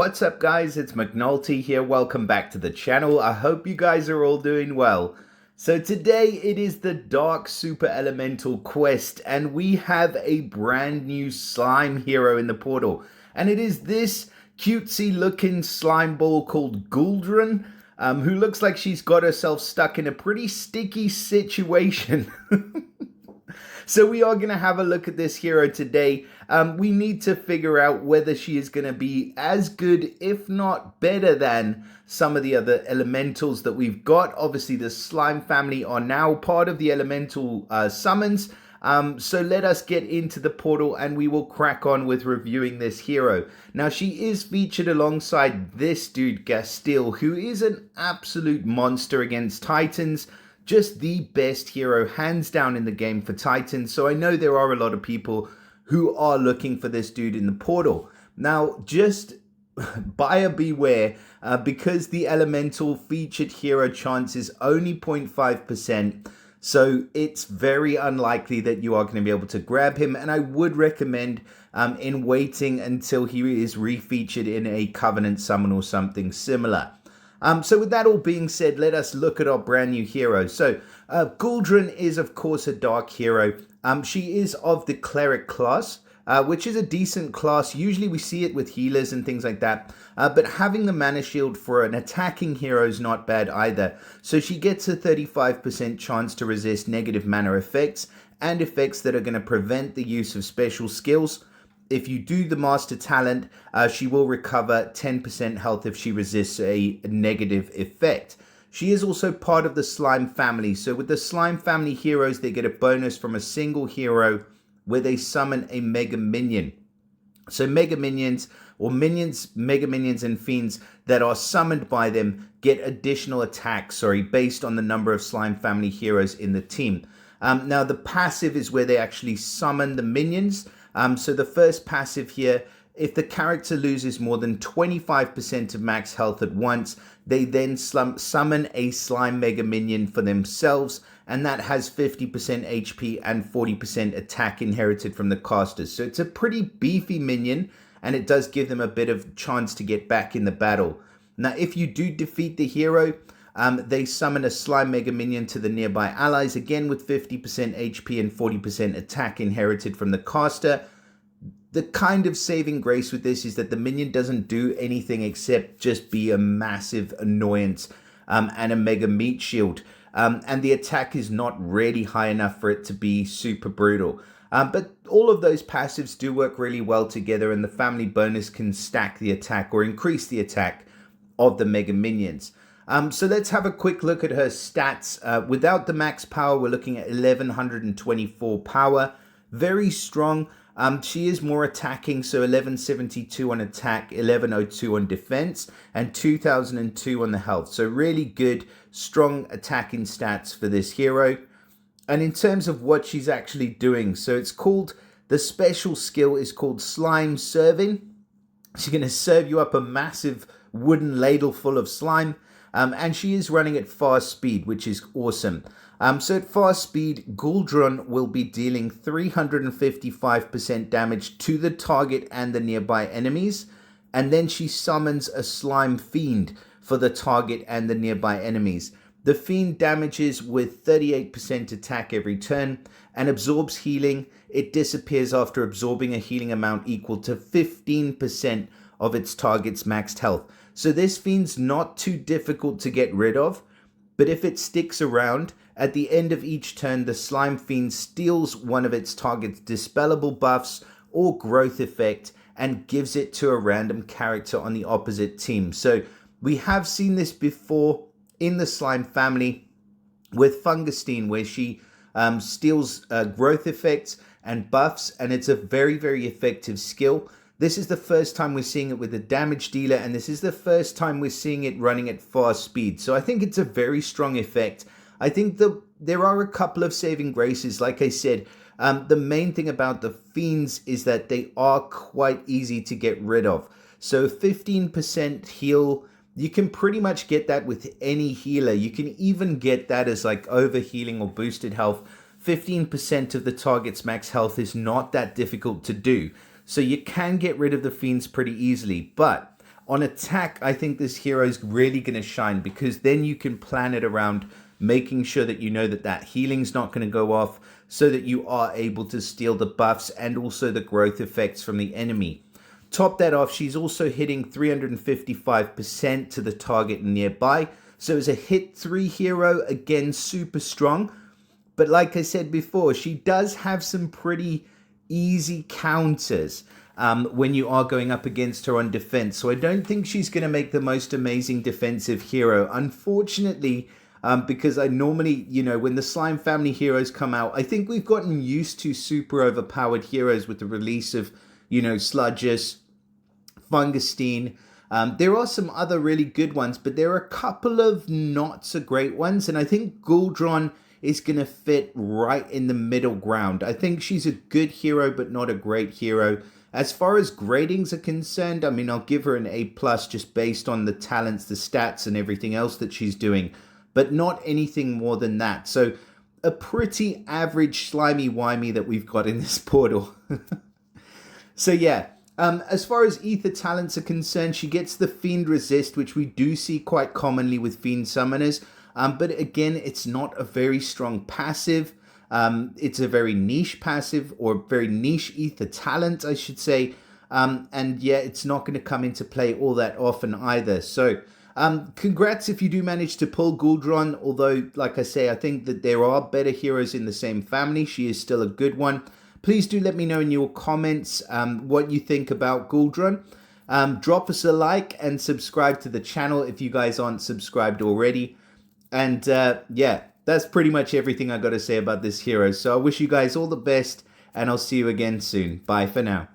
What's up guys, it's McNulty here, welcome back to the channel. I hope you guys are all doing well. So today it is the Dark Super Elemental quest and we have a brand new slime hero in the portal. And it is this cutesy looking slime ball called Gooldron, who looks like she's got herself stuck in a pretty sticky situation. So we are going to have a look at this hero today. We need to figure out whether she is going to be as good, if not better than some of the other elementals that we've got. Obviously, the slime family are now part of the elemental summons. So let us get into the portal and we will crack on with reviewing this hero. Now, she is featured alongside this dude, Gastille, who is an absolute monster against Titans. Just the best hero, hands down, in the game for Titans. So I know there are a lot of people who are looking for this dude in the portal. Now, just buyer beware, because the elemental featured hero chance is only 0.5%. So it's very unlikely that you are going to be able to grab him. And I would recommend in waiting until he is refeatured in a Covenant summon or something similar. So with that all being said, let us look at our brand new hero. So Gooldron is of course a dark hero. She is of the cleric class, which is a decent class. Usually we see it with healers and things like that. But having the mana shield for an attacking hero is not bad either. So she gets a 35% chance to resist negative mana effects and effects that are going to prevent the use of special skills. If you do the master talent, she will recover 10% health if she resists a negative effect. She is also part of the slime family. So with the slime family heroes, they get a bonus from a single hero where they summon a mega minion. So mega minions or mega minions and fiends that are summoned by them get additional attacks, based on the number of slime family heroes in the team. Now the passive is where they actually summon the minions. So the first passive here, if the character loses more than 25% of max health at once, they then summon a slime mega minion for themselves, and that has 50% HP and 40% attack inherited from the casters. So it's a pretty beefy minion, and it does give them a bit of chance to get back in the battle. Now, if you do defeat the hero, they summon a slime mega minion to the nearby allies, again with 50% HP and 40% attack inherited from the caster. The kind of saving grace with this is that the minion doesn't do anything except just be a massive annoyance and a mega meat shield. And the attack is not really high enough for it to be super brutal. But all of those passives do work really well together, and the family bonus can stack the attack or increase the attack of the mega minions. So let's have a quick look at her stats. Without the max power, we're looking at 1124 power. Very strong. She is more attacking, so 1172 on attack, 1102 on defense, and 2002 on the health. So really good, strong attacking stats for this hero. And in terms of what she's actually doing, so it's called, the special skill is called Slime Serving. She's going to serve you up a massive wooden ladle full of slime. And she is running at fast speed, which is awesome. So at fast speed, Gooldron will be dealing 355% damage to the target and the nearby enemies. And then she summons a slime fiend for the target and the nearby enemies. The fiend damages with 38% attack every turn and absorbs healing. It disappears after absorbing a healing amount equal to 15% of its target's maxed health. So this fiend's not too difficult to get rid of, but if it sticks around, at the end of each turn, the slime fiend steals one of its target's dispellable buffs or growth effect and gives it to a random character on the opposite team. So we have seen this before in the slime family with Fungustine, where she steals growth effects and buffs, and it's a very, very effective skill. This is the first time we're seeing it with a damage dealer, and this is the first time we're seeing it running at fast speed. So I think it's a very strong effect. I think there are a couple of saving graces. Like I said, the main thing about the fiends is that they are quite easy to get rid of. So 15% heal, you can pretty much get that with any healer. You can even get that as like overhealing or boosted health. 15% of the target's max health is not that difficult to do. So you can get rid of the fiends pretty easily. But On attack, I think this hero is really going to shine because then you can plan it around making sure that you know that that healing's not going to go off so that you are able to steal the buffs and also the growth effects from the enemy. Top that off, she's also hitting 355% to the target nearby. So as a hit 3 hero, again, super strong. But like I said before, she does have some pretty easy counters when you are going up against her on defense. So I don't think she's going to make the most amazing defensive hero. Unfortunately, because I normally, when the Slime Family heroes come out, I think we've gotten used to super overpowered heroes with the release of, Sludgus, Fungustine. There are some other really good ones, but there are a couple of not so great ones. And I think Gooldron is going to fit right in the middle ground. I think she's a good hero, but not a great hero. As far as gradings are concerned, I mean, I'll give her an A+ just based on the talents, the stats, and everything else that she's doing, but not anything more than that. So a pretty average slimy wimey that we've got in this portal. So yeah, as far as ether talents are concerned, she gets the Fiend Resist, which we do see quite commonly with Fiend Summoners. But again, it's not a very strong passive. It's a very niche passive, or very niche ether talent, I should say. And yeah, it's not going to come into play all that often either. So congrats if you do manage to pull Gooldron. Although, like I say, I think that there are better heroes in the same family. She is still a good one. Please do let me know in your comments what you think about Gooldron. Drop us a like and subscribe to the channel if you guys aren't subscribed already. And yeah, that's pretty much everything I got to say about this hero. So I wish you guys all the best, and I'll see you again soon. Bye for now.